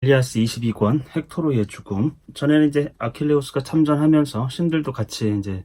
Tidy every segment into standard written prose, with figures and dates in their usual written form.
일리아스 22권 헥토르의 죽음. 전에는 이제 아킬레우스가 참전하면서 신들도 같이 이제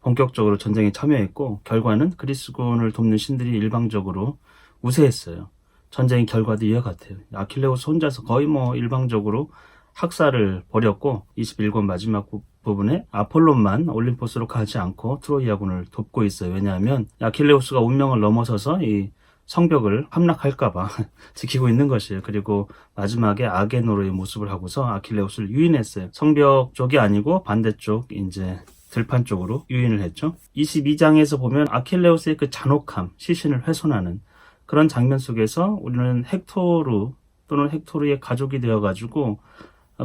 본격적으로 전쟁에 참여했고, 결과는 그리스군을 돕는 신들이 일방적으로 우세했어요. 전쟁의 결과도 이와 같아요. 아킬레우스 혼자서 거의 일방적으로 학살을 벌였고, 21권 마지막 부분에 아폴론만 올림포스로 가지 않고 트로이아군을 돕고 있어요. 왜냐하면 아킬레우스가 운명을 넘어서서 이 성벽을 함락할까봐 지키고 있는 것이에요. 그리고 마지막에 아게노르의 모습을 하고서 아킬레우스를 유인했어요. 성벽 쪽이 아니고 반대쪽 이제 들판 쪽으로 유인을 했죠. 22장에서 보면 아킬레우스의 그 잔혹함, 시신을 훼손하는 그런 장면 속에서 우리는 헥토르 또는 헥토르의 가족이 되어가지고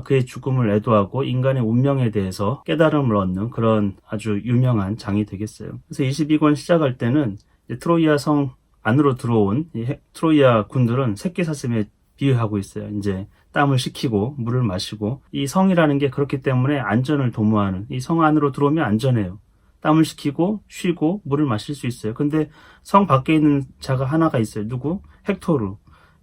그의 죽음을 애도하고 인간의 운명에 대해서 깨달음을 얻는 그런 아주 유명한 장이 되겠어요. 그래서 22권 시작할 때는 트로이아 성 안으로 들어온 트로이아 군들은 새끼 사슴에 비유하고 있어요. 이제 땀을 식히고 물을 마시고, 이 성이라는 게 그렇기 때문에 안전을 도모하는, 이 성 안으로 들어오면 안전해요. 땀을 식히고 쉬고 물을 마실 수 있어요. 근데 성 밖에 있는 자가 하나가 있어요. 누구? 헥토르.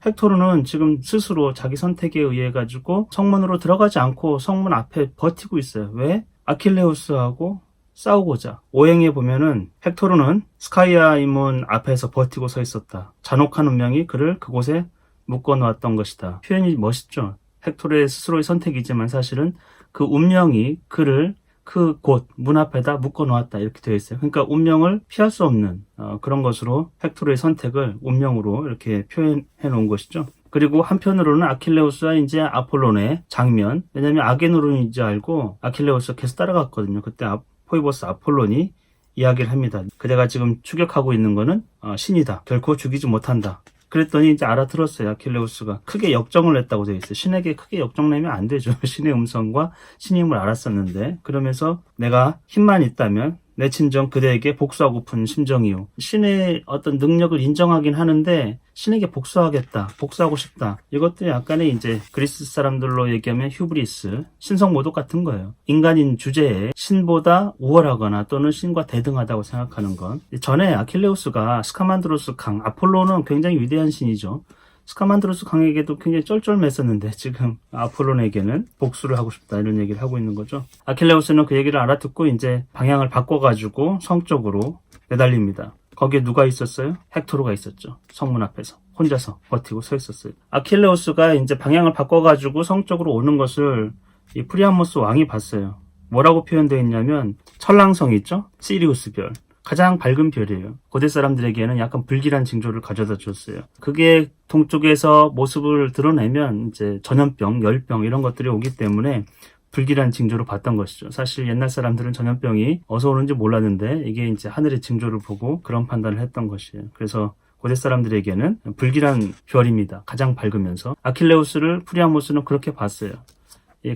헥토르는 지금 스스로 자기 선택에 의해 가지고 성문으로 들어가지 않고 성문 앞에 버티고 있어요. 왜? 아킬레우스하고 싸우고자. 오행에 보면은 헥토르는 스카이아 이문 앞에서 버티고 서 있었다. 잔혹한 운명이 그를 그곳에 묶어놓았던 것이다. 표현이 멋있죠. 헥토르의 스스로의 선택이지만 사실은 그 운명이 그를 그 곳 문 앞에다 묶어놓았다, 이렇게 되어 있어요. 그러니까 운명을 피할 수 없는 그런 것으로 헥토르의 선택을 운명으로 이렇게 표현해 놓은 것이죠. 그리고 한편으로는 아킬레우스와 이제 아폴론의 장면, 왜냐하면 아게노르인 줄 알고 아킬레우스가 계속 따라갔거든요. 그때 포이버스 아폴론이 이야기를 합니다. 그대가 지금 추격하고 있는 거는 신이다. 결코 죽이지 못한다. 그랬더니 이제 알아들었어요. 아킬레우스가 크게 역정을 냈다고 되어 있어요. 신에게 크게 역정내면 안 되죠. 신의 음성과 신의 힘을 알았었는데, 그러면서 내가 힘만 있다면 내 친정 그대에게 복수하고픈 심정이요. 신의 어떤 능력을 인정하긴 하는데 신에게 복수하겠다, 복수하고 싶다. 이것도 약간의 이제 그리스 사람들로 얘기하면 휴브리스, 신성 모독 같은 거예요. 인간인 주제에 신보다 우월하거나 또는 신과 대등하다고 생각하는 건. 전에 아킬레우스가 스카만드로스 강, 아폴로는 굉장히 위대한 신이죠. 스카만드로스 강에게도 굉장히 쩔쩔맸었는데 지금 아폴론에게는 복수를 하고 싶다, 이런 얘기를 하고 있는 거죠. 아킬레우스는 그 얘기를 알아듣고 이제 방향을 바꿔가지고 성 쪽으로 내달립니다. 거기에 누가 있었어요? 헥토르가 있었죠. 성문 앞에서 혼자서 버티고 서 있었어요. 아킬레우스가 이제 방향을 바꿔가지고 성 쪽으로 오는 것을 이 프리아모스 왕이 봤어요. 뭐라고 표현되어 있냐면 천랑성 있죠? 시리우스 별. 가장 밝은 별이에요. 고대 사람들에게는 약간 불길한 징조를 가져다 줬어요. 그게 동쪽에서 모습을 드러내면 이제 전염병, 열병 이런 것들이 오기 때문에 불길한 징조로 봤던 것이죠. 사실 옛날 사람들은 전염병이 어디서 오는지 몰랐는데 이게 이제 하늘의 징조를 보고 그런 판단을 했던 것이에요. 그래서 고대 사람들에게는 불길한 별입니다. 가장 밝으면서. 아킬레우스를 프리아모스는 그렇게 봤어요.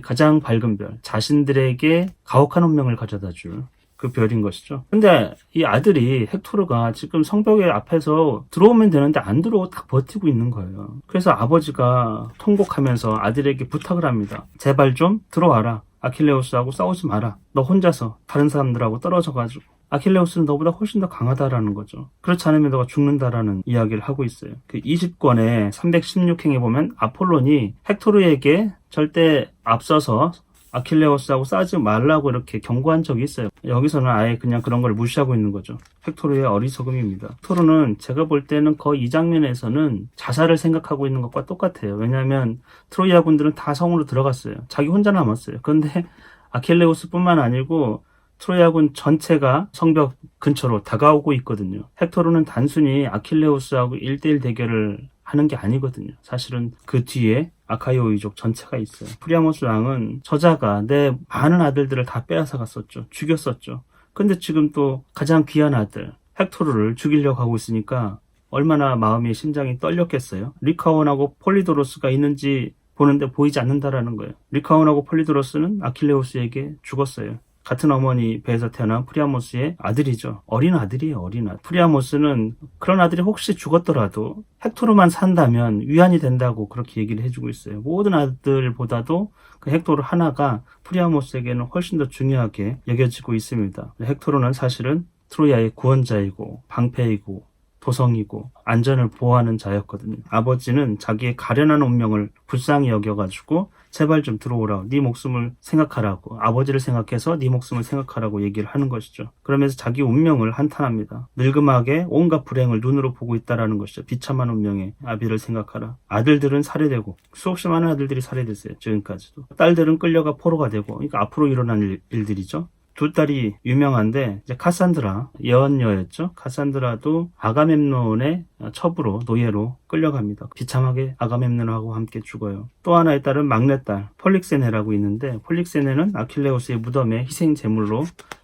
가장 밝은 별, 자신들에게 가혹한 운명을 가져다 줄 그 별인 것이죠. 근데 이 아들이 헥토르가 지금 성벽의 앞에서 들어오면 되는데 안 들어오고 딱 버티고 있는 거예요. 그래서 아버지가 통곡하면서 아들에게 부탁을 합니다. 제발 좀 들어와라. 아킬레우스하고 싸우지 마라. 너 혼자서 다른 사람들하고 떨어져가지고. 아킬레우스는 너보다 훨씬 더 강하다라는 거죠. 그렇지 않으면 너가 죽는다라는 이야기를 하고 있어요. 그 20권의 316행에 보면 아폴론이 헥토르에게 절대 앞서서 아킬레우스하고 싸우지 말라고 이렇게 경고한 적이 있어요. 여기서는 아예 그냥 그런 걸 무시하고 있는 거죠. 헥토르의 어리석음입니다. 헥토르는 제가 볼 때는 거의 이 장면에서는 자살을 생각하고 있는 것과 똑같아요. 왜냐하면 트로이아 군들은 다 성으로 들어갔어요. 자기 혼자 남았어요. 그런데 아킬레우스뿐만 아니고 트로이아군 전체가 성벽 근처로 다가오고 있거든요. 헥토르는 단순히 아킬레우스하고 1대1 대결을 하는 게 아니거든요. 사실은 그 뒤에 아카이오이족 전체가 있어요. 프리아모스 왕은 저자가 내 많은 아들들을 다 빼앗아 갔었죠. 죽였었죠. 근데 지금 또 가장 귀한 아들 헥토르를 죽이려고 하고 있으니까 얼마나 마음이 심장이 떨렸겠어요. 리카온하고 폴리도로스가 있는지 보는데 보이지 않는다라는 거예요. 리카온하고 폴리도로스는 아킬레우스에게 죽었어요. 같은 어머니 배에서 태어난 프리아모스의 아들이죠. 어린 아들이에요, 어린 아들. 프리아모스는 그런 아들이 혹시 죽었더라도 헥토르만 산다면 위안이 된다고 그렇게 얘기를 해주고 있어요. 모든 아들보다도 그 헥토르 하나가 프리아모스에게는 훨씬 더 중요하게 여겨지고 있습니다. 헥토르는 사실은 트로이아의 구원자이고 방패이고 도성이고 안전을 보호하는 자였거든요. 아버지는 자기의 가련한 운명을 불쌍히 여겨가지고 제발 좀 들어오라고, 네 목숨을 생각하라고, 아버지를 생각해서 네 목숨을 생각하라고 얘기를 하는 것이죠. 그러면서 자기 운명을 한탄합니다. 늙음하게 온갖 불행을 눈으로 보고 있다라는 것이죠. 비참한 운명에 아비를 생각하라. 아들들은 살해되고, 수없이 많은 아들들이 살해됐어요. 지금까지도. 딸들은 끌려가 포로가 되고, 그러니까 앞으로 일어날 일들이죠. 두 딸이 유명한데, 이제 카산드라, 예언녀였죠. 카산드라도 아가멤논의 첩으로, 노예로 끌려갑니다. 비참하게 아가멤논하고 함께 죽어요. 또 하나의 딸은 막내딸, 폴릭세네라고 있는데, 폴릭세네는 아킬레우스의 무덤에 희생 제물로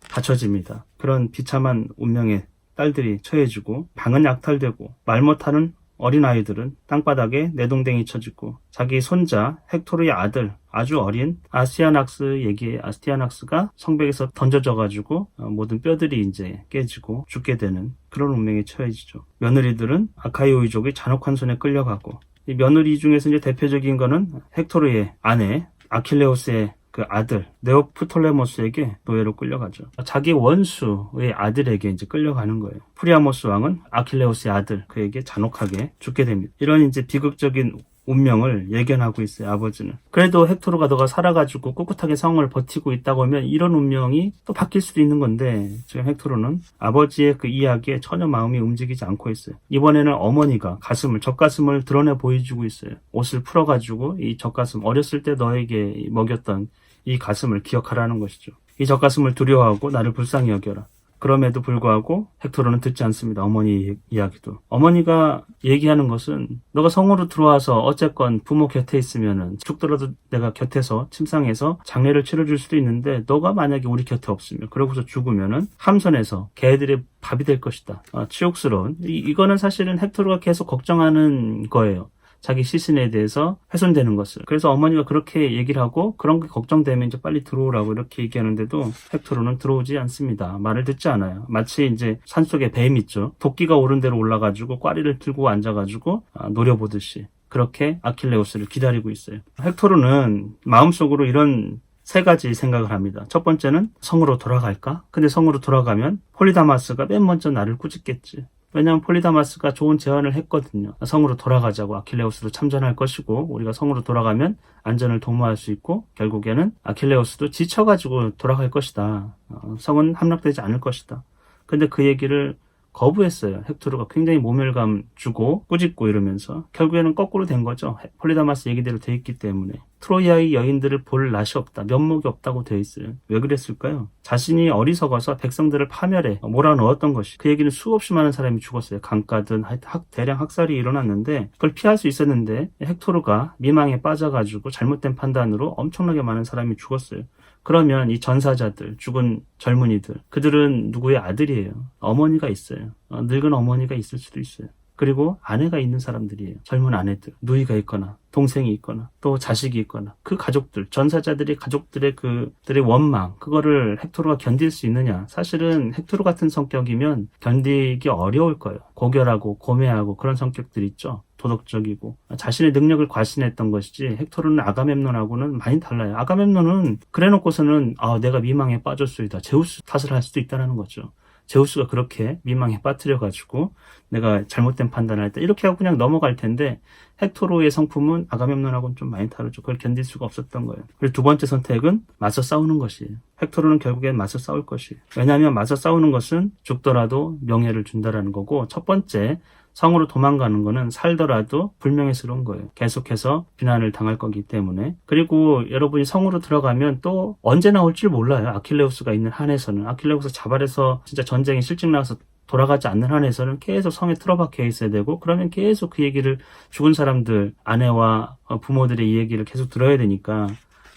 바쳐집니다. 그런 비참한 운명의 딸들이 처해지고, 방은 약탈되고, 말 못하는 어린아이들은 땅바닥에 내동댕이 쳐지고, 자기 손자 헥토르의 아들, 아주 어린 아스티아낙스에게 아스티아낙스가 성벽에서 던져져가지고 모든 뼈들이 이제 깨지고 죽게 되는 그런 운명에 처해지죠. 며느리들은 아카이오이족의 잔혹한 손에 끌려가고, 이 며느리 중에서 이제 대표적인 거는 헥토르의 아내 아킬레우스의 그 아들 네오프톨레모스에게 노예로 끌려가죠. 자기 원수의 아들에게 이제 끌려가는 거예요. 프리아모스 왕은 아킬레우스의 아들, 그에게 잔혹하게 죽게 됩니다. 이런 이제 비극적인 운명을 예견하고 있어요, 아버지는. 그래도 헥토르가 너가 살아가지고 꿋꿋하게 상황을 버티고 있다고 하면 이런 운명이 또 바뀔 수도 있는 건데, 지금 헥토르는 아버지의 그 이야기에 전혀 마음이 움직이지 않고 있어요. 이번에는 어머니가 젖가슴을 드러내 보여주고 있어요. 옷을 풀어가지고 이 젖가슴, 어렸을 때 너에게 먹였던 이 가슴을 기억하라는 것이죠. 이 젖가슴을 두려워하고 나를 불쌍히 여겨라. 그럼에도 불구하고 헥토르는 듣지 않습니다. 어머니 이야기도. 어머니가 얘기하는 것은 너가 성으로 들어와서 어쨌건 부모 곁에 있으면은 죽더라도 내가 곁에서 침상에서 장례를 치러줄 수도 있는데, 너가 만약에 우리 곁에 없으면, 그러고서 죽으면은 함선에서 개들의 밥이 될 것이다. 치욕스러운. 이거는 사실은 헥토르가 계속 걱정하는 거예요. 자기 시신에 대해서 훼손되는 것을. 그래서 어머니가 그렇게 얘기를 하고, 그런 게 걱정되면 이제 빨리 들어오라고 이렇게 얘기하는데도 헥토르는 들어오지 않습니다. 말을 듣지 않아요. 마치 이제 산속에 뱀 있죠. 도끼가 오른 대로 올라가지고 꽈리를 들고 앉아가지고 노려보듯이 그렇게 아킬레우스를 기다리고 있어요. 헥토르는 마음속으로 이런 세 가지 생각을 합니다. 첫 번째는 성으로 돌아갈까? 근데 성으로 돌아가면 폴리다마스가 맨 먼저 나를 꾸짖겠지. 왜냐하면 폴리다마스가 좋은 제안을 했거든요. 성으로 돌아가자고, 아킬레우스도 참전할 것이고 우리가 성으로 돌아가면 안전을 도모할 수 있고 결국에는 아킬레우스도 지쳐가지고 돌아갈 것이다. 성은 함락되지 않을 것이다. 근데 그 얘기를 거부했어요. 헥토르가 굉장히 모멸감 주고 꾸짖고 이러면서 결국에는 거꾸로 된 거죠. 폴리다마스 얘기대로 돼 있기 때문에. 트로이아의 여인들을 볼 낯이 없다, 면목이 없다고 돼 있어요. 왜 그랬을까요? 자신이 어리석어서 백성들을 파멸해 몰아넣었던 것이. 그 얘기는 수없이 많은 사람이 죽었어요. 강가든 대량 학살이 일어났는데 그걸 피할 수 있었는데 헥토르가 미망에 빠져가지고 잘못된 판단으로 엄청나게 많은 사람이 죽었어요. 그러면 이 전사자들, 죽은 젊은이들, 그들은 누구의 아들이에요? 어머니가 있어요. 늙은 어머니가 있을 수도 있어요. 그리고 아내가 있는 사람들이에요. 젊은 아내들, 누이가 있거나 동생이 있거나 또 자식이 있거나, 그 가족들, 전사자들이 가족들의 그들의 원망, 그거를 헥토르가 견딜 수 있느냐? 사실은 헥토르 같은 성격이면 견디기 어려울 거예요. 고결하고 고매하고 그런 성격들 있죠. 도덕적이고 자신의 능력을 과신했던 것이지, 헥토르는 아가멤논하고는 많이 달라요. 아가멤논은 그래놓고서는 내가 미망에 빠졌소이다, 제우스 탓을 할 수도 있다는 거죠. 제우스가 그렇게 미망에 빠뜨려가지고 내가 잘못된 판단을 했다, 이렇게 하고 그냥 넘어갈 텐데, 헥토르의 성품은 아가멤논하고는 좀 많이 다르죠. 그걸 견딜 수가 없었던 거예요. 그리고 두 번째 선택은 맞서 싸우는 것이에요. 헥토르는 결국엔 맞서 싸울 것이에요. 왜냐하면 맞서 싸우는 것은 죽더라도 명예를 준다라는 거고, 첫 번째 성으로 도망가는 거는 살더라도 불명예스러운 거예요. 계속해서 비난을 당할 거기 때문에. 그리고 여러분이 성으로 들어가면 또 언제 나올지 몰라요. 아킬레우스가 있는 한에서는. 아킬레우스 자발해서 진짜 전쟁에 실직 나가서 돌아가지 않는 한에서는 계속 성에 틀어박혀 있어야 되고, 그러면 계속 그 얘기를, 죽은 사람들, 아내와 부모들의 이 얘기를 계속 들어야 되니까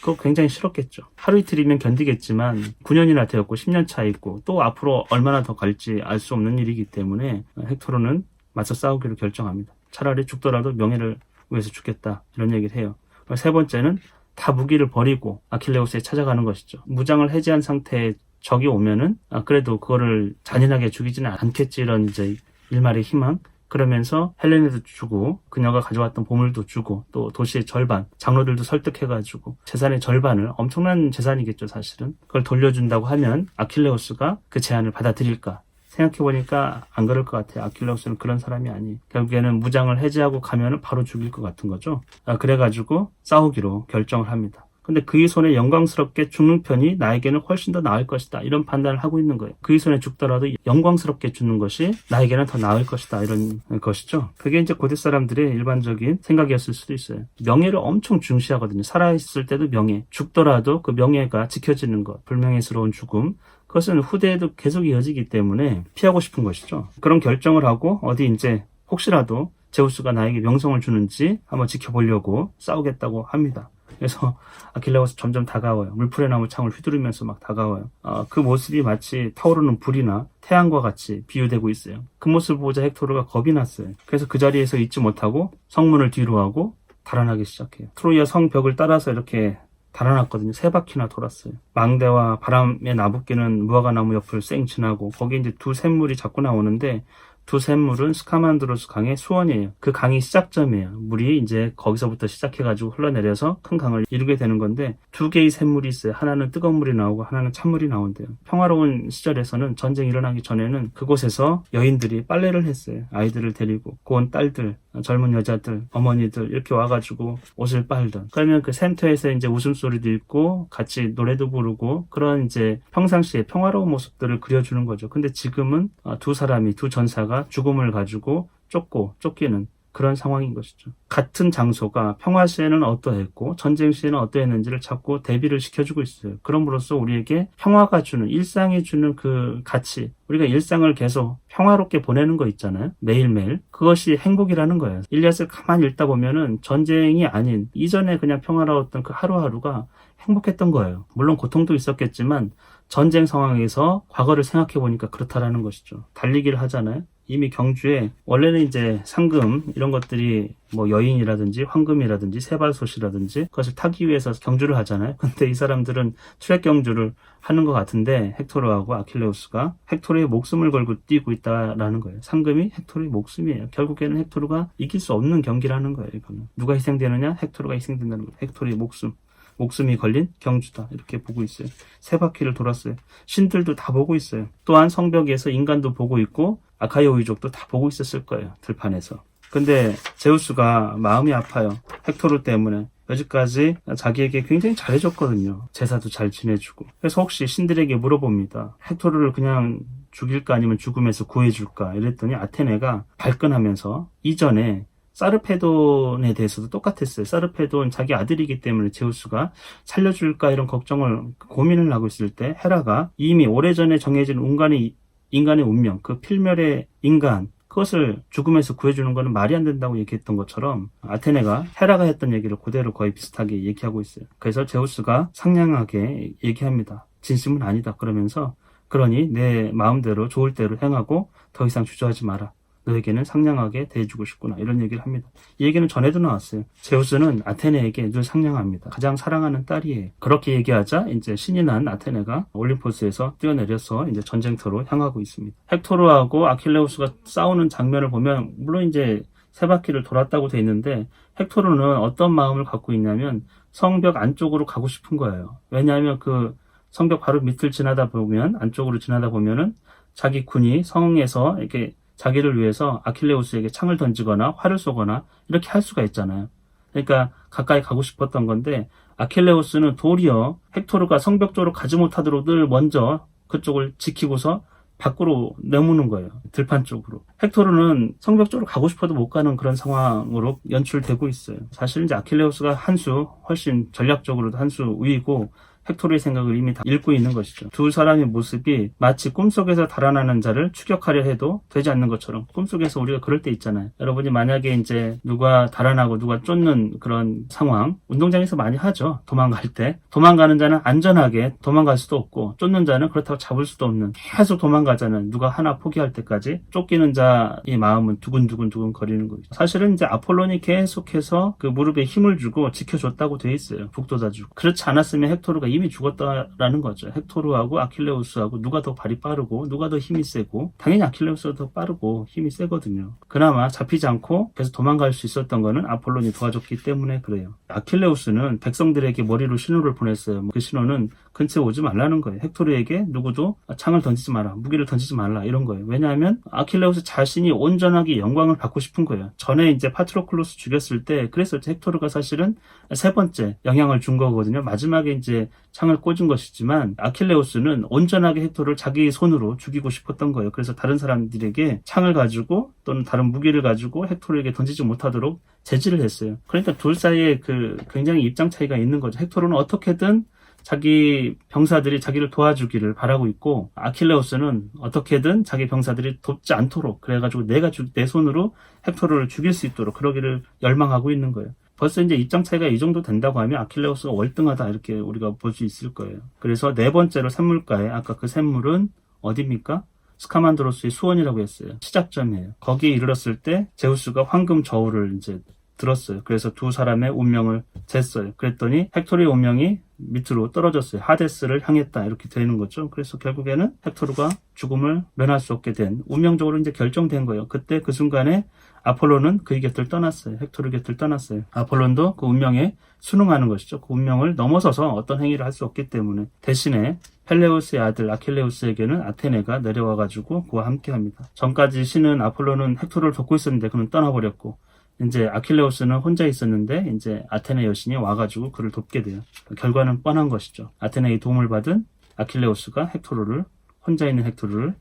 그거 굉장히 싫었겠죠. 하루 이틀이면 견디겠지만 9년이나 되었고 10년 차 있고 또 앞으로 얼마나 더 갈지 알 수 없는 일이기 때문에 헥토르는 맞서 싸우기로 결정합니다. 차라리 죽더라도 명예를 위해서 죽겠다, 이런 얘기를 해요. 세 번째는 다 무기를 버리고 아킬레우스에 찾아가는 것이죠. 무장을 해제한 상태에 적이 오면은 그래도 그거를 잔인하게 죽이지는 않겠지, 이런 이제 일말의 희망. 그러면서 헬레네도 주고 그녀가 가져왔던 보물도 주고 또 도시의 절반, 장로들도 설득해가지고 재산의 절반을, 엄청난 재산이겠죠 사실은, 그걸 돌려준다고 하면 아킬레우스가 그 제안을 받아들일까? 생각해보니까 안 그럴 것 같아요. 아킬레우스는 그런 사람이 아니에요. 결국에는 무장을 해제하고 가면은 바로 죽일 것 같은 거죠. 그래가지고 싸우기로 결정을 합니다. 근데 그의 손에 영광스럽게 죽는 편이 나에게는 훨씬 더 나을 것이다. 이런 판단을 하고 있는 거예요. 그의 손에 죽더라도 영광스럽게 죽는 것이 나에게는 더 나을 것이다. 이런 것이죠. 그게 이제 고대 사람들의 일반적인 생각이었을 수도 있어요. 명예를 엄청 중시하거든요. 살아있을 때도 명예, 죽더라도 그 명예가 지켜지는 것, 불명예스러운 죽음, 그것은 후대에도 계속 이어지기 때문에 피하고 싶은 것이죠. 그런 결정을 하고 어디 이제 혹시라도 제우스가 나에게 명성을 주는지 한번 지켜보려고 싸우겠다고 합니다. 그래서 아킬레우스 점점 다가와요. 물풀의 나무 창을 휘두르면서 막 다가와요. 그 모습이 마치 타오르는 불이나 태양과 같이 비유되고 있어요. 그 모습을 보자 헥토르가 겁이 났어요. 그래서 그 자리에서 있지 못하고 성문을 뒤로 하고 달아나기 시작해요. 트로이아 성벽을 따라서 이렇게 달아났거든요. 3바퀴나 돌았어요. 망대와 바람에 나부끼는 무화과나무 옆을 쌩 지나고 거기 이제 두 샘물이 자꾸 나오는데 두 샘물은 스카만드로스 강의 수원이에요. 그 강이 시작점이에요. 물이 이제 거기서부터 시작해가지고 흘러내려서 큰 강을 이루게 되는 건데 두 개의 샘물이 있어요. 하나는 뜨거운 물이 나오고 하나는 찬물이 나온대요. 평화로운 시절에서는 전쟁이 일어나기 전에는 그곳에서 여인들이 빨래를 했어요. 아이들을 데리고 고운 딸들, 젊은 여자들, 어머니들 이렇게 와가지고 옷을 빨던. 그러면 그 샘터에서 이제 웃음소리도 있고 같이 노래도 부르고 그런 이제 평상시에 평화로운 모습들을 그려주는 거죠. 근데 지금은 두 사람이, 두 전사가 죽음을 가지고 쫓기는 그런 상황인 것이죠. 같은 장소가 평화 시에는 어떠했고 전쟁 시에는 어떠했는지를 자꾸 대비를 시켜주고 있어요. 그럼으로써 우리에게 평화가 주는, 일상이 주는 그 가치, 우리가 일상을 계속 평화롭게 보내는 거 있잖아요. 매일매일. 그것이 행복이라는 거예요. 일리아스를 가만히 읽다 보면은 전쟁이 아닌 이전에 그냥 평화로웠던 그 하루하루가 행복했던 거예요. 물론 고통도 있었겠지만 전쟁 상황에서 과거를 생각해 보니까 그렇다라는 것이죠. 달리기를 하잖아요. 이미 경주에 원래는 이제 상금 이런 것들이 뭐 여인이라든지 황금이라든지 세발솥이라든지 그것을 타기 위해서 경주를 하잖아요. 근데 이 사람들은 트랙 경주를 하는 것 같은데 헥토르하고 아킬레우스가 헥토르의 목숨을 걸고 뛰고 있다라는 거예요. 상금이 헥토르의 목숨이에요. 결국에는 헥토르가 이길 수 없는 경기라는 거예요. 이거는 누가 희생되느냐? 헥토르가 희생된다는 거예요. 헥토르의 목숨이 걸린 경주다. 이렇게 보고 있어요. 3바퀴를 돌았어요. 신들도 다 보고 있어요. 또한 성벽에서 인간도 보고 있고 아카이오 귀족도 다 보고 있었을 거예요. 들판에서. 근데 제우스가 마음이 아파요. 헥토르 때문에. 여지까지 자기에게 굉장히 잘해줬거든요. 제사도 잘 지내주고. 그래서 혹시 신들에게 물어봅니다. 헥토르를 그냥 죽일까 아니면 죽음에서 구해줄까? 이랬더니 아테네가 발끈하면서 이전에 사르페돈에 대해서도 똑같았어요. 사르페돈 자기 아들이기 때문에 제우스가 살려줄까 이런 고민을 하고 있을 때 헤라가 이미 오래전에 정해진 인간의 운명, 그 필멸의 인간, 그것을 죽음에서 구해주는 것은 말이 안 된다고 얘기했던 것처럼 아테네가 헤라가 했던 얘기를 그대로 거의 비슷하게 얘기하고 있어요. 그래서 제우스가 상냥하게 얘기합니다. 진심은 아니다. 그러면서 그러니 내 마음대로 좋을 대로 행하고 더 이상 주저하지 마라. 너에게는 상냥하게 대해주고 싶구나. 이런 얘기를 합니다. 이 얘기는 전에도 나왔어요. 제우스는 아테네에게 늘 상냥합니다. 가장 사랑하는 딸이에요. 그렇게 얘기하자 이제 신이 난 아테네가 올림포스에서 뛰어내려서 이제 전쟁터로 향하고 있습니다. 헥토르하고 아킬레우스가 싸우는 장면을 보면 물론 이제 3바퀴를 돌았다고 돼 있는데 헥토르는 어떤 마음을 갖고 있냐면 성벽 안쪽으로 가고 싶은 거예요. 왜냐하면 그 성벽 바로 밑을 안쪽으로 지나다 보면은 자기 군이 성에서 이렇게 자기를 위해서 아킬레우스에게 창을 던지거나 활을 쏘거나 이렇게 할 수가 있잖아요. 그러니까 가까이 가고 싶었던 건데 아킬레우스는 도리어 헥토르가 성벽 쪽으로 가지 못하도록 늘 먼저 그쪽을 지키고서 밖으로 내모는 거예요. 들판 쪽으로. 헥토르는 성벽 쪽으로 가고 싶어도 못 가는 그런 상황으로 연출되고 있어요. 사실 이제 아킬레우스가 훨씬 전략적으로도 한 수 우위고 헥토르의 생각을 이미 다 읽고 있는 것이죠. 두 사람의 모습이 마치 꿈속에서 달아나는 자를 추격하려 해도 되지 않는 것처럼 꿈속에서 우리가 그럴 때 있잖아요. 여러분이 만약에 이제 누가 달아나고 누가 쫓는 그런 상황 운동장에서 많이 하죠. 도망갈 때. 도망가는 자는 안전하게 도망갈 수도 없고 쫓는 자는 그렇다고 잡을 수도 없는 계속 도망가자는 누가 하나 포기할 때까지 쫓기는 자의 마음은 두근두근 거리는 거죠. 사실은 이제 아폴론이 계속해서 그 무릎에 힘을 주고 지켜줬다고 돼 있어요. 북돋아주고. 그렇지 않았으면 헥토르가 이미 죽었다라는 거죠. 헥토르하고 아킬레우스하고 누가 더 발이 빠르고 누가 더 힘이 세고, 당연히 아킬레우스가 더 빠르고 힘이 세거든요. 그나마 잡히지 않고 계속 도망갈 수 있었던 거는 아폴론이 도와줬기 때문에 그래요. 아킬레우스는 백성들에게 머리로 신호를 보냈어요. 그 신호는 근처에 오지 말라는 거예요. 헥토르에게 누구도 창을 던지지 마라, 무기를 던지지 말라, 이런 거예요. 왜냐하면 아킬레우스 자신이 온전하게 영광을 받고 싶은 거예요. 전에 이제 파트로클로스 죽였을 때 그랬었죠. 헥토르가 사실은 세 번째 영향을 준 거거든요. 마지막에 이제 창을 꽂은 것이지만 아킬레우스는 온전하게 헥토르를 자기 손으로 죽이고 싶었던 거예요. 그래서 다른 사람들에게 창을 가지고 또는 다른 무기를 가지고 헥토르에게 던지지 못하도록 제지를 했어요. 그러니까 둘 사이에 그 굉장히 입장 차이가 있는 거죠. 헥토르는 어떻게든 자기 병사들이 자기를 도와주기를 바라고 있고, 아킬레우스는 어떻게든 자기 병사들이 돕지 않도록, 그래가지고 내 손으로 헥토르를 죽일 수 있도록 그러기를 열망하고 있는 거예요. 벌써 이제 입장 차이가 이 정도 된다고 하면 아킬레우스가 월등하다, 이렇게 우리가 볼 수 있을 거예요. 그래서 네 번째로 샘물가에, 아까 그 샘물은 어디입니까? 스카만드로스의 수원이라고 했어요. 시작점이에요. 거기에 이르렀을 때 제우스가 황금 저울을 이제 들었어요. 그래서 두 사람의 운명을 쟀어요. 그랬더니 헥토르의 운명이 밑으로 떨어졌어요. 하데스를 향했다, 이렇게 되는 거죠. 그래서 결국에는 헥토르가 죽음을 면할 수 없게 된, 운명적으로 이제 결정된 거예요. 그때 그 순간에 아폴론은 그의 곁을 떠났어요. 헥토르 곁을 떠났어요. 아폴론도 그 운명에 순응하는 것이죠. 그 운명을 넘어서서 어떤 행위를 할 수 없기 때문에, 대신에 펠레우스의 아들 아킬레우스에게는 아테네가 내려와가지고 그와 함께합니다. 전까지 신은 아폴론은 헥토르를 돕고 있었는데 그는 떠나버렸고, 이제 아킬레우스는 혼자 있었는데 이제 아테네 여신이 와가지고 그를 돕게 돼요. 결과는 뻔한 것이죠. 아테네의 도움을 받은 아킬레우스가 혼자 있는 헥토르를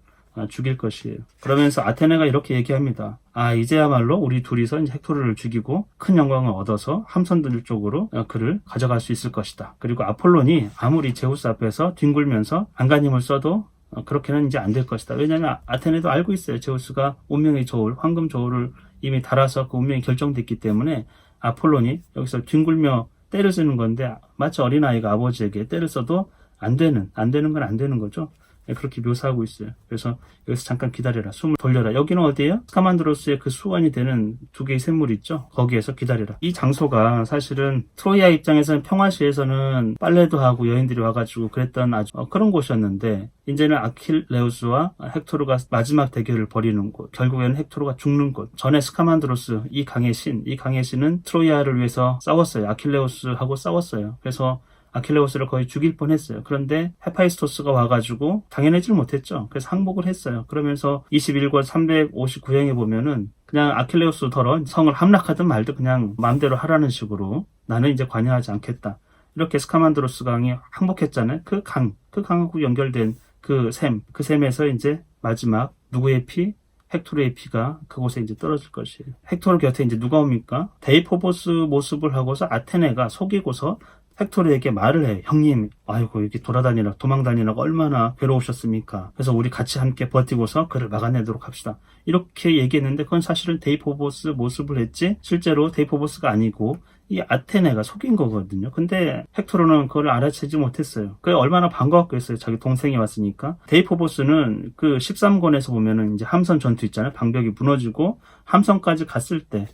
죽일 것이에요. 그러면서 아테네가 이렇게 얘기합니다. 이제야말로 우리 둘이서 이제 헥토르를 죽이고 큰 영광을 얻어서 함선들 쪽으로 그를 가져갈 수 있을 것이다. 그리고 아폴론이 아무리 제우스 앞에서 뒹굴면서 안간힘을 써도 그렇게는 이제 안 될 것이다. 왜냐하면 아테네도 알고 있어요. 제우스가 운명의 저울, 황금 저울을 이미 달아서 그 운명이 결정됐기 때문에 아폴론이 여기서 뒹굴며 때를 쓰는 건데, 마치 어린아이가 아버지에게 때를 써도 안 되는 건 안 되는 거죠. 그렇게 묘사하고 있어요. 그래서 여기서 잠깐 기다려라, 숨을 돌려라. 여기는 어디예요? 스카만드로스의 그 수원이 되는 두 개의 샘물이 있죠. 거기에서 기다려라. 이 장소가 사실은 트로이아 입장에서는, 평화시에서는 빨래도 하고 여인들이 와가지고 그랬던 아주 그런 곳이었는데, 이제는 아킬레우스와 헥토르가 마지막 대결을 벌이는 곳, 결국에는 헥토르가 죽는 곳. 전에 스카만드로스, 이 강의 신은 트로이아를 위해서 싸웠어요. 아킬레우스하고 싸웠어요. 그래서 아킬레우스를 거의 죽일 뻔했어요. 그런데 헤파이스토스가 와가지고 당해내질 못했죠. 그래서 항복을 했어요. 그러면서 21권 359행에 보면은 그냥 아킬레우스 더러 성을 함락하든 말든 그냥 마음대로 하라는 식으로, 나는 이제 관여하지 않겠다, 이렇게 스카만드로스 강이 항복했잖아요. 그 강하고 연결된 그 샘에서 이제 마지막 누구의 피? 헥토르의 피가 그곳에 이제 떨어질 것이에요. 헥토르 곁에 이제 누가 옵니까? 데이포보스 모습을 하고서 아테네가 속이고서 헥토르에게 말을 해요. 형님, 아이고 이렇게 도망다니라고 얼마나 괴로우셨습니까? 그래서 우리 같이 함께 버티고서 그를 막아내도록 합시다. 이렇게 얘기했는데 그건 사실은 데이포보스 모습을 했지, 실제로 데이포보스가 아니고 이 아테네가 속인 거거든요. 근데 헥토르는 그걸 알아채지 못했어요. 그게 얼마나 반가웠겠어요. 자기 동생이 왔으니까. 데이포보스는 그 13권에서 보면은 이제 함선 전투 있잖아요. 방벽이 무너지고 함선까지 갔을 때,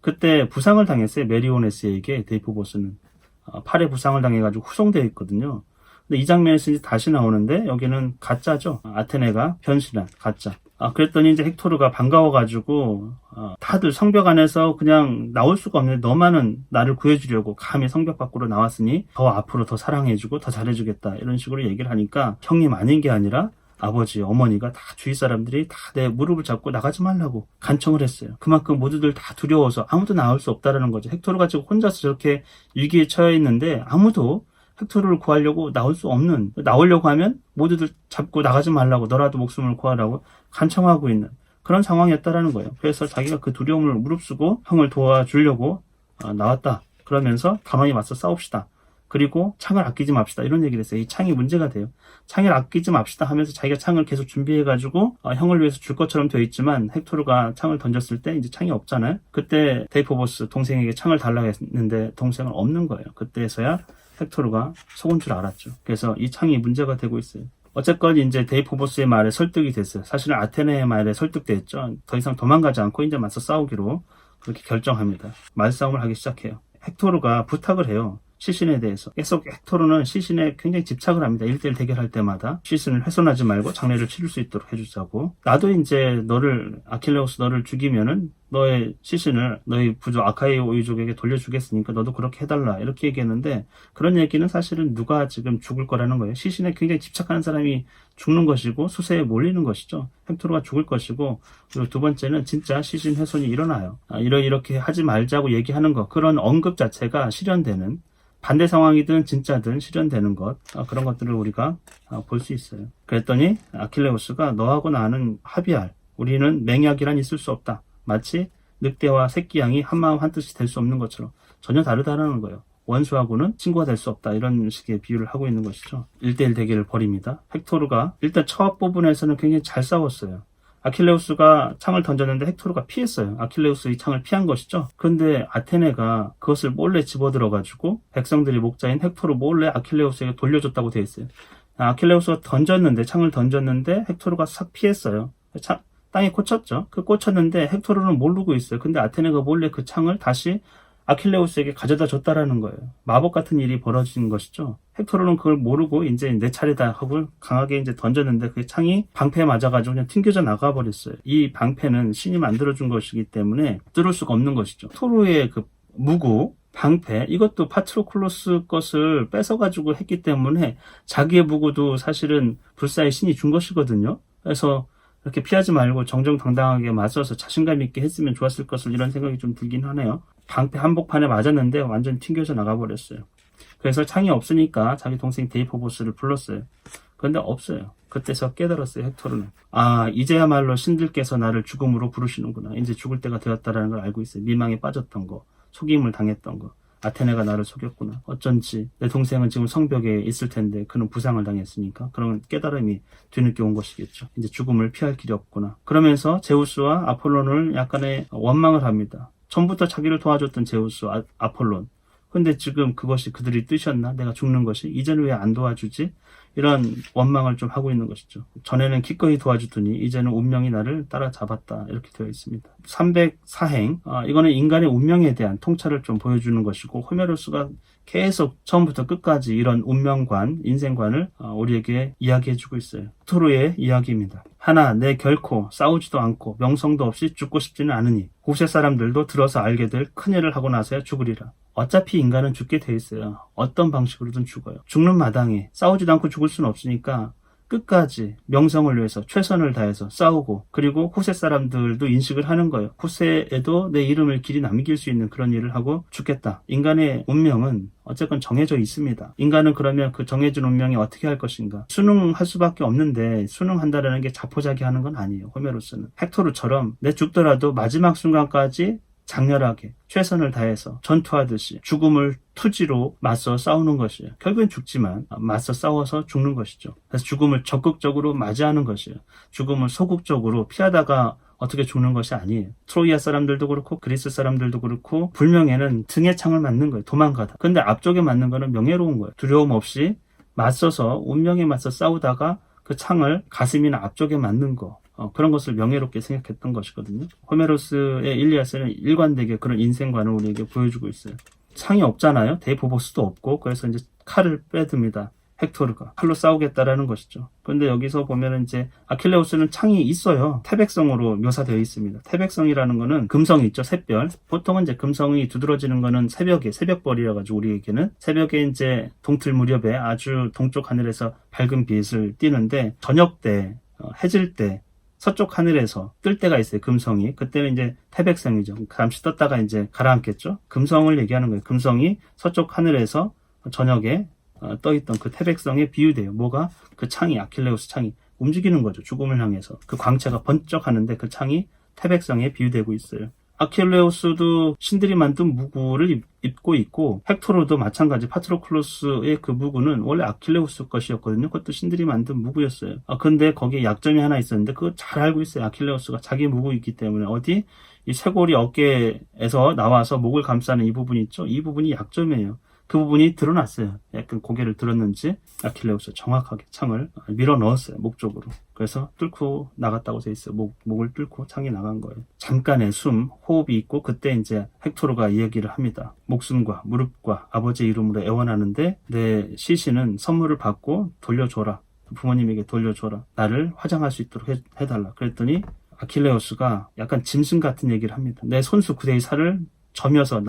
그때 부상을 당했어요. 메리오네스에게. 데이포보스는 팔에 부상을 당해가지고 후송되어 있거든요. 근데 이 장면에서 이제 다시 나오는데 여기는 가짜죠. 아테네가 변신한 가짜. 그랬더니 이제 헥토르가 반가워가지고 다들 성벽 안에서 그냥 나올 수가 없는데, 너만은 나를 구해주려고 감히 성벽 밖으로 나왔으니 더 앞으로 더 사랑해주고 더 잘해주겠다, 이런 식으로 얘기를 하니까, 형님 아닌 게 아니라 아버지, 어머니가 다 주위 사람들이 다 내 무릎을 잡고 나가지 말라고 간청을 했어요. 그만큼 모두들 다 두려워서 아무도 나올 수 없다라는 거죠. 헥토르가 지금 혼자서 저렇게 위기에 처해 있는데 아무도 헥토르를 구하려고 나오려고 하면 모두들 잡고 나가지 말라고, 너라도 목숨을 구하라고 간청하고 있는 그런 상황이었다라는 거예요. 그래서 자기가 그 두려움을 무릅쓰고 형을 도와주려고 나왔다. 그러면서 가만히 맞서 싸웁시다. 그리고 창을 아끼지 맙시다, 이런 얘기를 했어요. 이 창이 문제가 돼요. 창을 아끼지 맙시다 하면서 자기가 창을 계속 준비해가지고 형을 위해서 줄 것처럼 되어 있지만, 헥토르가 창을 던졌을 때 이제 창이 없잖아요. 그때 데이포보스 동생에게 창을 달라고 했는데 동생은 없는 거예요. 그때서야 헥토르가 속은 줄 알았죠. 그래서 이 창이 문제가 되고 있어요. 어쨌건 이제 데이포보스의 말에 설득이 됐어요. 사실은 아테네의 말에 설득됐죠. 더 이상 도망가지 않고 이제 맞서 싸우기로 그렇게 결정합니다. 말싸움을 하기 시작해요. 헥토르가 부탁을 해요. 시신에 대해서. 계속 헥토르는 시신에 굉장히 집착을 합니다. 1대1 대결할 때마다 시신을 훼손하지 말고 장례를 치를 수 있도록 해주자고. 나도 이제 아킬레우스 너를 죽이면은 너의 시신을 너희 부족 아카이오 이족에게 돌려주겠으니까 너도 그렇게 해달라, 이렇게 얘기했는데, 그런 얘기는 사실은 누가 지금 죽을 거라는 거예요. 시신에 굉장히 집착하는 사람이 죽는 것이고 수세에 몰리는 것이죠. 헥토르가 죽을 것이고, 그리고 두 번째는 진짜 시신 훼손이 일어나요. 이렇게 하지 말자고 얘기하는 것, 그런 언급 자체가 실현되는, 반대 상황이든 진짜든 실현되는 것, 그런 것들을 우리가 볼 수 있어요. 그랬더니 아킬레우스가 너하고 나는 합의할, 우리는 맹약이란 있을 수 없다, 마치 늑대와 새끼양이 한마음 한뜻이 될 수 없는 것처럼 전혀 다르다는 거예요. 원수하고는 친구가 될 수 없다, 이런 식의 비유를 하고 있는 것이죠. 1대1 대결을 벌입니다. 헥토르가 일단 첫 부분에서는 굉장히 잘 싸웠어요. 아킬레우스가 창을 던졌는데 헥토르가 피했어요. 아킬레우스의 창을 피한 것이죠. 그런데 아테네가 그것을 몰래 집어들어가지고 백성들이 목자인 헥토르 몰래 아킬레우스에게 돌려줬다고 되어 있어요. 아킬레우스가 창을 던졌는데 헥토르가 싹 피했어요. 땅에 꽂혔죠. 꽂혔는데 헥토르는 모르고 있어요. 근데 아테네가 몰래 그 창을 다시 아킬레우스에게 가져다 줬다라는 거예요. 마법 같은 일이 벌어진 것이죠. 헥토르는 그걸 모르고 이제 내 차례다 하고 강하게 이제 던졌는데 그 창이 방패에 맞아가지고 그냥 튕겨져 나가버렸어요. 이 방패는 신이 만들어준 것이기 때문에 뚫을 수가 없는 것이죠. 헥토르의 그 무구, 방패, 이것도 파트로클로스 것을 뺏어가지고 했기 때문에 자기의 무구도 사실은 불사의 신이 준 것이거든요. 그래서 이렇게 피하지 말고 정정당당하게 맞서서 자신감 있게 했으면 좋았을 것을, 이런 생각이 좀 들긴 하네요. 방패 한복판에 맞았는데 완전히 튕겨져 나가버렸어요. 그래서 창이 없으니까 자기 동생 데이포보스를 불렀어요. 그런데 없어요. 그때서 깨달았어요, 헥토르는. 이제야말로 신들께서 나를 죽음으로 부르시는구나. 이제 죽을 때가 되었다는 걸 알고 있어요. 미망에 빠졌던 거, 속임을 당했던 거, 아테네가 나를 속였구나. 어쩐지 내 동생은 지금 성벽에 있을 텐데 그는 부상을 당했으니까. 그런 깨달음이 뒤늦게 온 것이겠죠. 이제 죽음을 피할 길이 없구나. 그러면서 제우스와 아폴론을 약간의 원망을 합니다. 전부터 자기를 도와줬던 제우스, 아폴론. 근데 지금 그것이 그들이 뜻이었나? 내가 죽는 것이? 이제는 왜 안 도와주지? 이런 원망을 좀 하고 있는 것이죠. 전에는 기꺼이 도와주더니 이제는 운명이 나를 따라잡았다, 이렇게 되어 있습니다. 304행, 이거는 인간의 운명에 대한 통찰을 좀 보여주는 것이고, 호메로스가 계속 처음부터 끝까지 이런 운명관, 인생관을 우리에게 이야기해주고 있어요. 헥토르의 이야기입니다. 하나, 내 결코 싸우지도 않고 명성도 없이 죽고 싶지는 않으니 고세 사람들도 들어서 알게 될 큰일을 하고 나서야 죽으리라. 어차피 인간은 죽게 돼 있어요. 어떤 방식으로든 죽어요. 죽는 마당에 싸우지도 않고 죽을 수는 없으니까 끝까지 명성을 위해서 최선을 다해서 싸우고, 그리고 후세 사람들도 인식을 하는 거예요. 후세에도 내 이름을 길이 남길 수 있는 그런 일을 하고 죽겠다. 인간의 운명은 어쨌건 정해져 있습니다. 인간은 그러면 그 정해진 운명이 어떻게 할 것인가? 수능할 수밖에 없는데 수능한다라는 게 자포자기하는 건 아니에요. 호메로스는 헥토르처럼 내 죽더라도 마지막 순간까지 장렬하게 최선을 다해서 전투하듯이 죽음을 투지로 맞서 싸우는 것이에요. 결국엔 죽지만 맞서 싸워서 죽는 것이죠. 그래서 죽음을 적극적으로 맞이하는 것이에요. 죽음을 소극적으로 피하다가 어떻게 죽는 것이 아니에요. 트로이아 사람들도 그렇고 그리스 사람들도 그렇고 불명예는 등에 창을 맞는 거예요. 도망가다. 근데 앞쪽에 맞는 거는 명예로운 거예요. 두려움 없이 맞서서 운명에 맞서 싸우다가 그 창을 가슴이나 앞쪽에 맞는 거, 그런 것을 명예롭게 생각했던 것이거든요. 호메로스의 일리아스는 일관되게 그런 인생관을 우리에게 보여주고 있어요. 창이 없잖아요. 데이포보스도 없고. 그래서 이제 칼을 빼듭니다. 헥토르가 칼로 싸우겠다라는 것이죠. 그런데 여기서 보면 이제 아킬레우스는 창이 있어요. 태백성으로 묘사되어 있습니다. 태백성이라는 거는 금성이 있죠. 샛별. 보통은 이제 금성이 두드러지는 거는 새벽에, 새벽벌이라 가지고 우리에게는 새벽에 이제 동틀 무렵에 아주 동쪽 하늘에서 밝은 빛을 띠는데, 저녁 때, 해질 때 서쪽 하늘에서 뜰 때가 있어요. 금성이. 그때는 이제 태백성이죠. 잠시 떴다가 이제 가라앉겠죠. 금성을 얘기하는 거예요. 금성이 서쪽 하늘에서 저녁에 떠있던 그 태백성에 비유돼요. 뭐가? 그 창이, 아킬레우스 창이 움직이는 거죠. 죽음을 향해서. 그 광채가 번쩍하는데 그 창이 태백성에 비유되고 있어요. 아킬레우스도 신들이 만든 무구를 입고 있고, 헥토르도 마찬가지. 파트로클로스의 그 무구는 원래 아킬레우스 것이었거든요. 그것도 신들이 만든 무구였어요. 근데 거기에 약점이 하나 있었는데 그거 잘 알고 있어요. 아킬레우스가 자기 무구이기 때문에. 어디? 이 쇄골이 어깨에서 나와서 목을 감싸는 이 부분 있죠? 이 부분이 약점이에요. 그 부분이 드러났어요. 약간 고개를 들었는지 아킬레우스 정확하게 창을 밀어 넣었어요. 목 쪽으로. 그래서 뚫고 나갔다고 돼 있어요. 목을 뚫고 창이 나간 거예요. 잠깐의 숨, 호흡이 있고 그때 이제 헥토르가 이야기를 합니다. 목숨과 무릎과 아버지의 이름으로 애원하는데 내 시신은 선물을 받고 돌려줘라. 부모님에게 돌려줘라. 나를 화장할 수 있도록 해달라. 그랬더니 아킬레우스가 약간 짐승 같은 얘기를 합니다. 내 손수 9대의 살을 점여서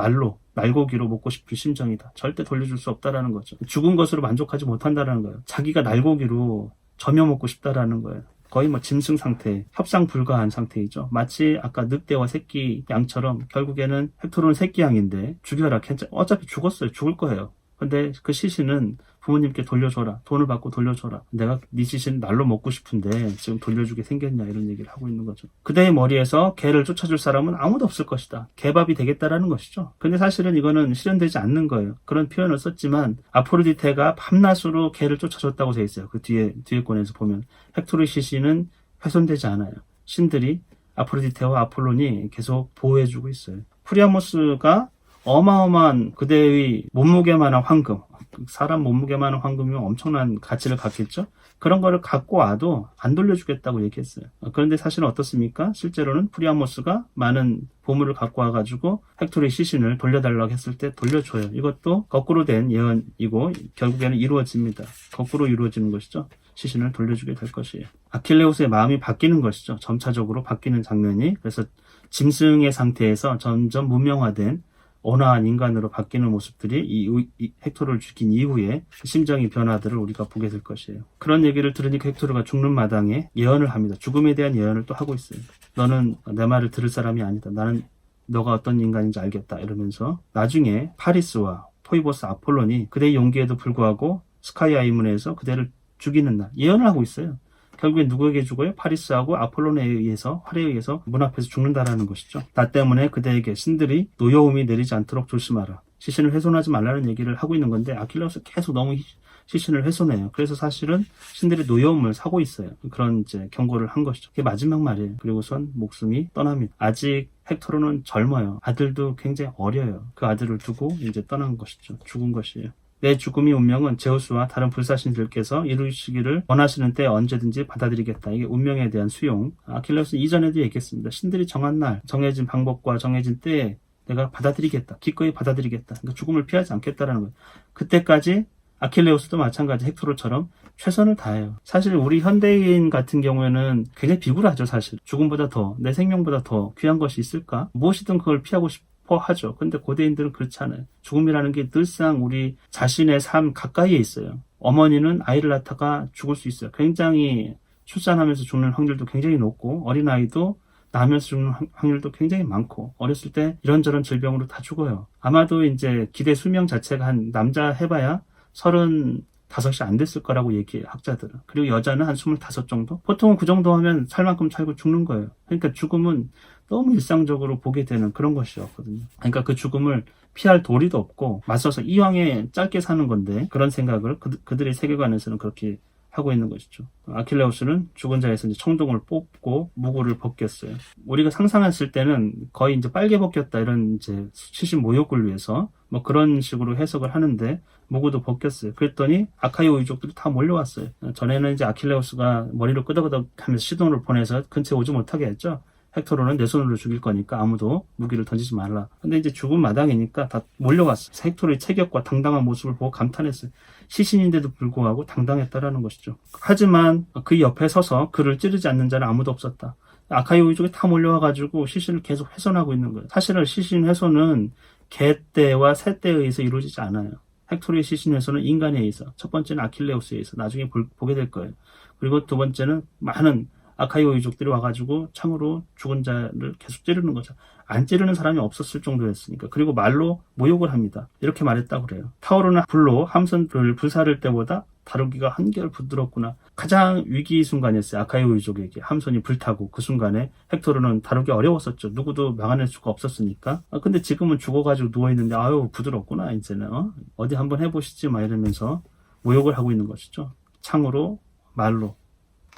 날고기로 먹고 싶은 심정이다. 절대 돌려줄 수 없다라는 거죠. 죽은 것으로 만족하지 못한다라는 거예요. 자기가 날고기로 점여 먹고 싶다라는 거예요. 거의 뭐 짐승 상태, 협상 불가한 상태이죠. 마치 아까 늑대와 새끼 양처럼 결국에는 헥토르는 새끼 양인데 죽여라. 어차피 죽었어요. 죽을 거예요. 근데 그 시신은 부모님께 돌려줘라. 돈을 받고 돌려줘라. 내가 네 시신 날로 먹고 싶은데 지금 돌려주게 생겼냐 이런 얘기를 하고 있는 거죠. 그대의 머리에서 개를 쫓아줄 사람은 아무도 없을 것이다. 개밥이 되겠다라는 것이죠. 근데 사실은 이거는 실현되지 않는 거예요. 그런 표현을 썼지만 아포로디테가 밤낮으로 개를 쫓아줬다고 돼 있어요. 그 뒤에 권에서 보면 헥토르의 시신은 훼손되지 않아요. 신들이 아포로디테와 아폴론이 계속 보호해주고 있어요. 프리아모스가 어마어마한 그대의 몸무게만한 황금, 사람 몸무게만한 황금이면 엄청난 가치를 갖겠죠. 그런 거를 갖고 와도 안 돌려주겠다고 얘기했어요. 그런데 사실은 어떻습니까? 실제로는 프리아모스가 많은 보물을 갖고 와가지고 헥토르의 시신을 돌려달라고 했을 때 돌려줘요. 이것도 거꾸로 된 예언이고 결국에는 이루어집니다. 거꾸로 이루어지는 것이죠. 시신을 돌려주게 될 것이에요. 아킬레우스의 마음이 바뀌는 것이죠. 점차적으로 바뀌는 장면이. 그래서 짐승의 상태에서 점점 문명화된 온화한 인간으로 바뀌는 모습들이 이 헥토르를 죽인 이후에 심정의 변화들을 우리가 보게 될 것이에요. 그런 얘기를 들으니까 헥토르가 죽는 마당에 예언을 합니다. 죽음에 대한 예언을 또 하고 있어요. 너는 내 말을 들을 사람이 아니다. 나는 너가 어떤 인간인지 알겠다. 이러면서 나중에 파리스와 포이보스 아폴론이 그대의 용기에도 불구하고 스카이 아이문에서 그대를 죽이는 날 예언을 하고 있어요. 결국에 누구에게 죽어요? 파리스하고 아폴론에 의해서, 활에 의해서 문 앞에서 죽는다라는 것이죠. 나 때문에 그대에게 신들이 노여움이 내리지 않도록 조심하라. 시신을 훼손하지 말라는 얘기를 하고 있는 건데 아킬레우스 계속 너무 시신을 훼손해요. 그래서 사실은 신들이 노여움을 사고 있어요. 그런 이제 경고를 한 것이죠. 그게 마지막 말이에요. 그리고선 목숨이 떠납니다. 아직 헥토르는 젊어요. 아들도 굉장히 어려요. 그 아들을 두고 이제 떠난 것이죠. 죽은 것이에요. 내 죽음의 운명은 제우스와 다른 불사신들께서 이루시기를 원하시는 때 언제든지 받아들이겠다. 이게 운명에 대한 수용. 아킬레우스는 이전에도 얘기했습니다. 신들이 정한 날, 정해진 방법과 정해진 때에 내가 받아들이겠다. 기꺼이 받아들이겠다. 그러니까 죽음을 피하지 않겠다라는 거예요. 그때까지 아킬레우스도 마찬가지 헥토르처럼 최선을 다해요. 사실 우리 현대인 같은 경우에는 굉장히 비굴하죠. 사실 죽음보다 더, 내 생명보다 더 귀한 것이 있을까? 무엇이든 그걸 피하고 싶어 하죠. 근데 고대인들은 그렇지 않아요. 죽음이라는 게 늘상 우리 자신의 삶 가까이에 있어요. 어머니는 아이를 낳다가 죽을 수 있어요. 굉장히 출산하면서 죽는 확률도 굉장히 높고 어린아이도 나면서 죽는 확률도 굉장히 많고 어렸을 때 이런저런 질병으로 다 죽어요. 아마도 이제 기대 수명 자체가 한 남자 해봐야 35이 안 됐을 거라고 얘기해요. 학자들은. 그리고 여자는 한 25 정도? 보통은 그 정도 하면 살 만큼 살고 죽는 거예요. 그러니까 죽음은 너무 일상적으로 보게 되는 그런 것이었거든요. 그러니까 그 죽음을 피할 도리도 없고 맞서서 이왕에 짧게 사는 건데 그런 생각을 그들의 세계관에서는 그렇게 하고 있는 것이죠. 아킬레우스는 죽은 자에서 이제 청동을 뽑고 무구를 벗겼어요. 우리가 상상했을 때는 거의 이제 빨개 벗겼다 이런 이제 시신 모욕을 위해서 뭐 그런 식으로 해석을 하는데 무구도 벗겼어요. 그랬더니 아카이오 유족들이 다 몰려왔어요. 전에는 이제 아킬레우스가 머리를 끄덕끄덕 하면서 시돈을 보내서 근처에 오지 못하게 했죠. 헥토르는 내 손으로 죽일 거니까 아무도 무기를 던지지 말라. 근데 이제 죽은 마당이니까 다 몰려왔어요. 헥토르의 체격과 당당한 모습을 보고 감탄했어요. 시신인데도 불구하고 당당했다라는 것이죠. 하지만 그 옆에 서서 그를 찌르지 않는 자는 아무도 없었다. 아카이오 유족이 다 몰려와가지고 시신을 계속 훼손하고 있는 거예요. 사실은 시신 훼손은 개떼와 새떼에 의해서 이루어지지 않아요. 헥토르의 시신 훼손은 인간에 의해서, 첫 번째는 아킬레우스에 의해서 나중에 보게 될 거예요. 그리고 두 번째는 많은 아카이오 유족들이 와가지고 창으로 죽은 자를 계속 찌르는 거죠. 안 찌르는 사람이 없었을 정도였으니까. 그리고 말로 모욕을 합니다. 이렇게 말했다고 그래요. 타오르는 불로 함선을 불사를 때보다 다루기가 한결 부드럽구나. 가장 위기 순간이었어요. 아카이오 유족에게 함선이 불타고 그 순간에 헥토르는 다루기 어려웠었죠. 누구도 막아낼 수가 없었으니까. 근데 지금은 죽어가지고 누워있는데 아유 부드럽구나 이제는. 어디 한번 해보시지 막 이러면서 모욕을 하고 있는 것이죠. 창으로 말로.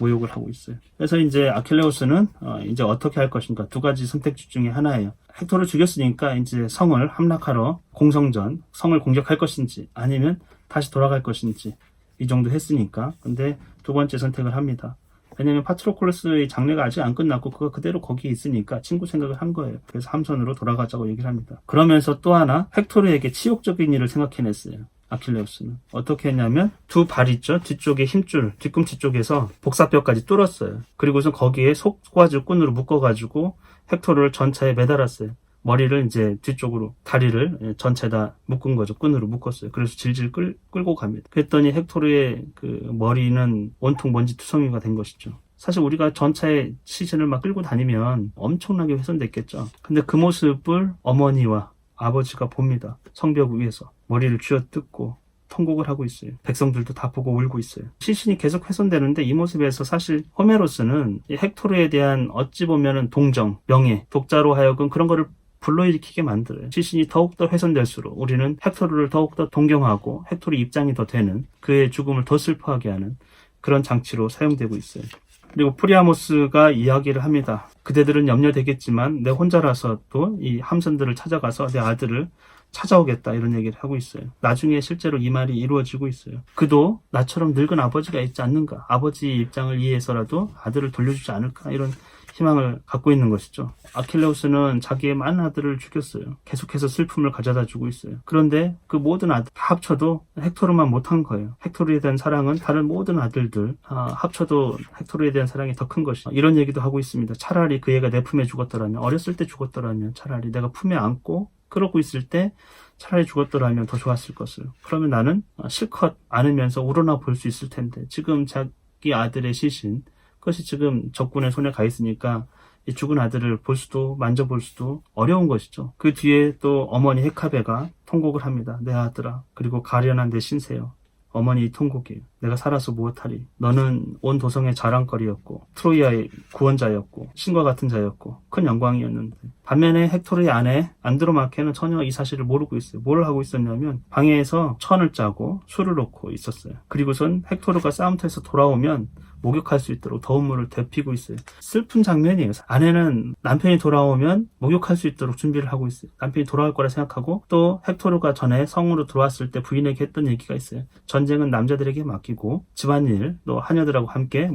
모욕을 하고 있어요. 그래서 이제 아킬레우스는 이제 어떻게 할 것인가 두 가지 선택지 중에 하나예요. 헥토를 죽였으니까 이제 성을 함락하러 공성전, 성을 공격할 것인지 아니면 다시 돌아갈 것인지 이 정도 했으니까. 근데 두 번째 선택을 합니다. 왜냐면 파트로클로스의 장례가 아직 안 끝났고 그거 그대로 거기에 있으니까 친구 생각을 한 거예요. 그래서 함선으로 돌아가자고 얘기를 합니다. 그러면서 또 하나 헥토르에게 치욕적인 일을 생각해냈어요. 아킬레우스는 어떻게 했냐면 두 발 있죠, 뒤쪽에 힘줄 뒤꿈치 쪽에서 복사뼈까지 뚫었어요. 그리고선 거기에 속과즙 끈으로 묶어가지고 헥토르를 전차에 매달았어요. 머리를 이제 뒤쪽으로 다리를 전체다 묶은 거죠. 끈으로 묶었어요. 그래서 질질 끌고 갑니다. 그랬더니 헥토르의 그 머리는 온통 먼지 투성이가 된 것이죠. 사실 우리가 전차에 시신을 막 끌고 다니면 엄청나게 훼손됐겠죠. 근데 그 모습을 어머니와 아버지가 봅니다. 성벽 위에서 머리를 쥐어뜯고 통곡을 하고 있어요. 백성들도 다 보고 울고 있어요. 시신이 계속 훼손되는데 이 모습에서 사실 호메로스는 이 헥토르에 대한 어찌 보면은 동정, 명예, 독자로 하여금 그런 거를 불러일으키게 만들어요. 시신이 더욱더 훼손될수록 우리는 헥토르를 더욱더 동경하고 헥토르 입장이 더 되는, 그의 죽음을 더 슬퍼하게 하는 그런 장치로 사용되고 있어요. 그리고 프리아모스가 이야기를 합니다. 그대들은 염려되겠지만 내 혼자라서도 이 함선들을 찾아가서 내 아들을 찾아오겠다, 이런 얘기를 하고 있어요. 나중에 실제로 이 말이 이루어지고 있어요. 그도 나처럼 늙은 아버지가 있지 않는가, 아버지의 입장을 이해해서라도 아들을 돌려주지 않을까, 이런 희망을 갖고 있는 것이죠. 아킬레우스는 자기의 많은 아들을 죽였어요. 계속해서 슬픔을 가져다 주고 있어요. 그런데 그 모든 아들 다 합쳐도 헥토르만 못한 거예요. 헥토르에 대한 사랑은 다른 모든 아들들 합쳐도 헥토르에 대한 사랑이 더 큰 것이죠. 이런 얘기도 하고 있습니다. 차라리 그 애가 내 품에 죽었더라면, 어렸을 때 죽었더라면, 차라리 내가 품에 안고 그러고 있을 때 차라리 죽었더라면 더 좋았을 것을. 그러면 나는 실컷 안으면서 우러나 볼 수 있을 텐데, 지금 자기 아들의 시신, 그것이 지금 적군의 손에 가 있으니까 이 죽은 아들을 볼 수도 만져볼 수도 어려운 것이죠. 그 뒤에 또 어머니 헤카베가 통곡을 합니다. 내 아들아, 그리고 가련한 내 신세여, 어머니의 통곡이에요. 내가 살아서 무엇하리. 너는 온 도성의 자랑거리였고 트로이아의 구원자였고 신과 같은 자였고 큰 영광이었는데. 반면에 헥토르의 아내 안드로마케는 전혀 이 사실을 모르고 있어요. 뭘 하고 있었냐면 방에서 천을 짜고 술을 놓고 있었어요. 그리고선 헥토르가 싸움터에서 돌아오면 목욕할 수 있도록 더운 물을 데피고 있어요. 슬픈 장면이에요. 아내는 남편이 돌아오면 목욕할 수 있도록 준비를 하고 있어요. 남편이 돌아올 거라 생각하고, 또 헥토르가 전에 성으로 들어왔을 때 부인에게 했던 얘기가 있어요. 전쟁은 남자들에게 맡기고 집안일, 또 하녀들하고 함께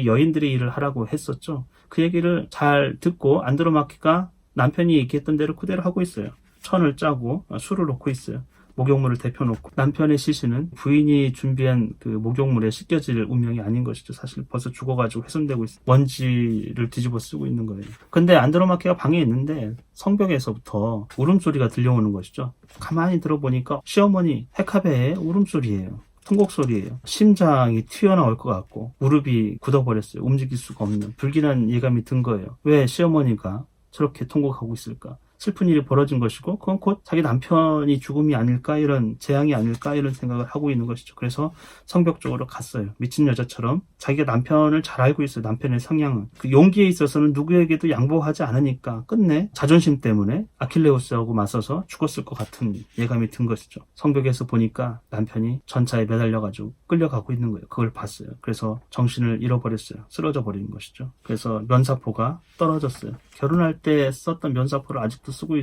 여인들이 일을 하라고 했었죠. 그 얘기를 잘 듣고 안드로마키가 남편이 얘기했던 대로 그대로 하고 있어요. 천을 짜고 술을 놓고 있어요. 목욕물을 데펴놓고. 남편의 시신은 부인이 준비한 그 목욕물에 씻겨질 운명이 아닌 것이죠. 사실 벌써 죽어가지고 훼손되고 있어요. 먼지를 뒤집어 쓰고 있는 거예요. 근데 안드로마키가 방에 있는데 성벽에서부터 울음소리가 들려오는 것이죠. 가만히 들어보니까 시어머니 헤카베의 울음소리예요. 통곡소리예요. 심장이 튀어나올 것 같고 무릎이 굳어버렸어요. 움직일 수가 없는 불길한 예감이 든 거예요. 왜 시어머니가 저렇게 통곡하고 있을까? 슬픈 일이 벌어진 것이고, 그건 곧 자기 남편이 죽음이 아닐까, 이런 재앙이 아닐까, 이런 생각을 하고 있는 것이죠. 그래서 성벽 쪽으로 갔어요. 미친 여자처럼. 자기가 남편을 잘 알고 있어요. 남편의 성향은. 그 용기에 있어서는 누구에게도 양보하지 않으니까 끝내 자존심 때문에 아킬레우스하고 맞서서 죽었을 것 같은 예감이 든 것이죠. 성벽에서 보니까 남편이 전차에 매달려가지고 끌려가고 있는 거예요. 그걸 봤어요. 그래서 정신을 잃어버렸어요. 쓰러져 버린 것이죠. 그래서 면사포가 떨어졌어요. 결혼할 때 썼던 면사포를 아직도 쓰고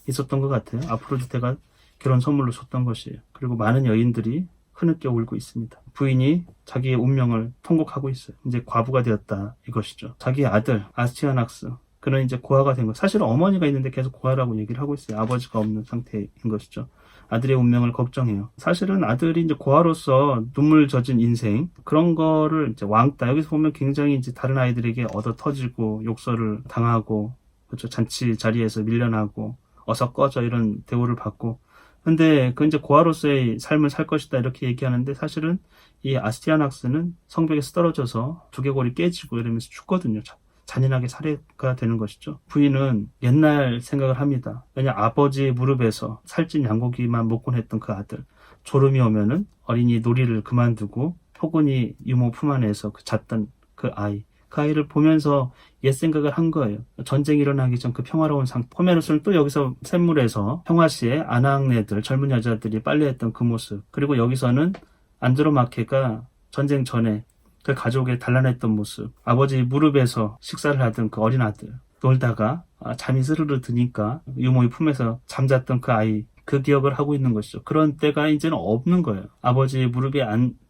있었던 것 같아요. 아프로디테가 결혼 선물로 줬던 것이에요. 그리고 많은 여인들이 흐느껴 울고 있습니다. 부인이 자기의 운명을 통곡하고 있어요. 이제 과부가 되었다, 이것이죠. 자기의 아들 아스티아낙스, 그는 이제 고아가 된 것. 사실은 어머니가 있는데 계속 고아라고 얘기를 하고 있어요. 아버지가 없는 상태인 것이죠. 아들의 운명을 걱정해요. 사실은 아들이 이제 고아로서 눈물 젖은 인생, 그런 거를 이제 왕따, 여기서 보면 굉장히 이제 다른 아이들에게 얻어 터지고 욕설을 당하고, 그렇죠. 잔치 자리에서 밀려나고 어서 꺼져, 이런 대우를 받고. 근데 그 이제 고아로서의 삶을 살 것이다, 이렇게 얘기하는데, 사실은 이 아스티아낙스는 성벽에서 떨어져서 두개골이 깨지고 이러면서 죽거든요. 잔인하게 살해가 되는 것이죠. 부인은 옛날 생각을 합니다. 왜냐, 아버지의 무릎에서 살찐 양고기만 먹곤 했던 그 아들, 졸음이 오면은 어린이 놀이를 그만두고 포근히 유모 품 안에서 잤던 그 아이, 그 아이를 보면서 옛 생각을 한 거예요. 전쟁이 일어나기 전 그 평화로운 상태. 호메로스는 또 여기서 샘물에서 평화시에 아낙네들, 젊은 여자들이 빨래했던 그 모습, 그리고 여기서는 안드로마케가 전쟁 전에 그 가족의 단란했던 모습, 아버지 무릎에서 식사를 하던 그 어린 아들, 놀다가 잠이 스르르 드니까 유모의 품에서 잠잤던 그 아이, 그 기억을 하고 있는 것이죠. 그런 때가 이제는 없는 거예요. 아버지 무릎에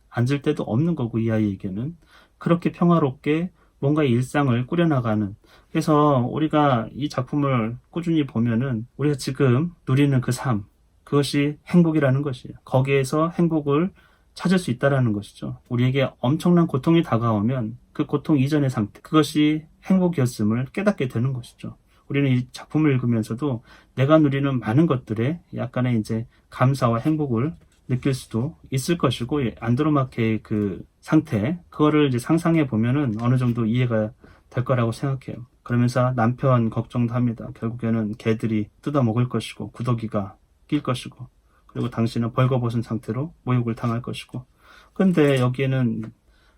앉을 때도 없는 거고, 이 아이에게는. 그렇게 평화롭게 뭔가 일상을 꾸려나가는. 그래서 우리가 이 작품을 꾸준히 보면은 우리가 지금 누리는 그 삶, 그것이 행복이라는 것이에요. 거기에서 행복을 찾을 수 있다라는 것이죠. 우리에게 엄청난 고통이 다가오면 그 고통 이전의 상태, 그것이 행복이었음을 깨닫게 되는 것이죠. 우리는 이 작품을 읽으면서도 내가 누리는 많은 것들에 약간의 이제 감사와 행복을 느낄 수도 있을 것이고, 안드로마케의 그 상태, 그거를 이제 상상해 보면은 어느 정도 이해가 될 거라고 생각해요. 그러면서 남편 걱정도 합니다. 결국에는 개들이 뜯어먹을 것이고, 구더기가 낄 것이고, 그리고 당신은 벌거벗은 상태로 모욕을 당할 것이고. 근데 여기에는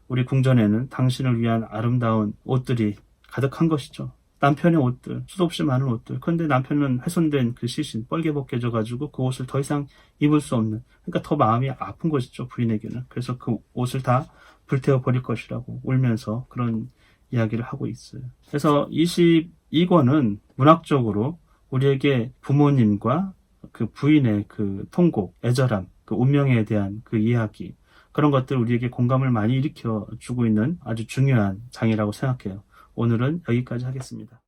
우리 궁전에는 당신을 위한 아름다운 옷들이 가득한 것이죠. 남편의 옷들, 수도 없이 많은 옷들. 근데 남편은 훼손된 그 시신, 뻘게 벗겨져가지고 그 옷을 더 이상 입을 수 없는, 그러니까 더 마음이 아픈 것이죠, 부인에게는. 그래서 그 옷을 다 불태워 버릴 것이라고 울면서 그런 이야기를 하고 있어요. 그래서 22권은 문학적으로 우리에게 부모님과 그 부인의 그 통곡, 애절함, 그 운명에 대한 그 이야기, 그런 것들 우리에게 공감을 많이 일으켜 주고 있는 아주 중요한 장이라고 생각해요. 오늘은 여기까지 하겠습니다.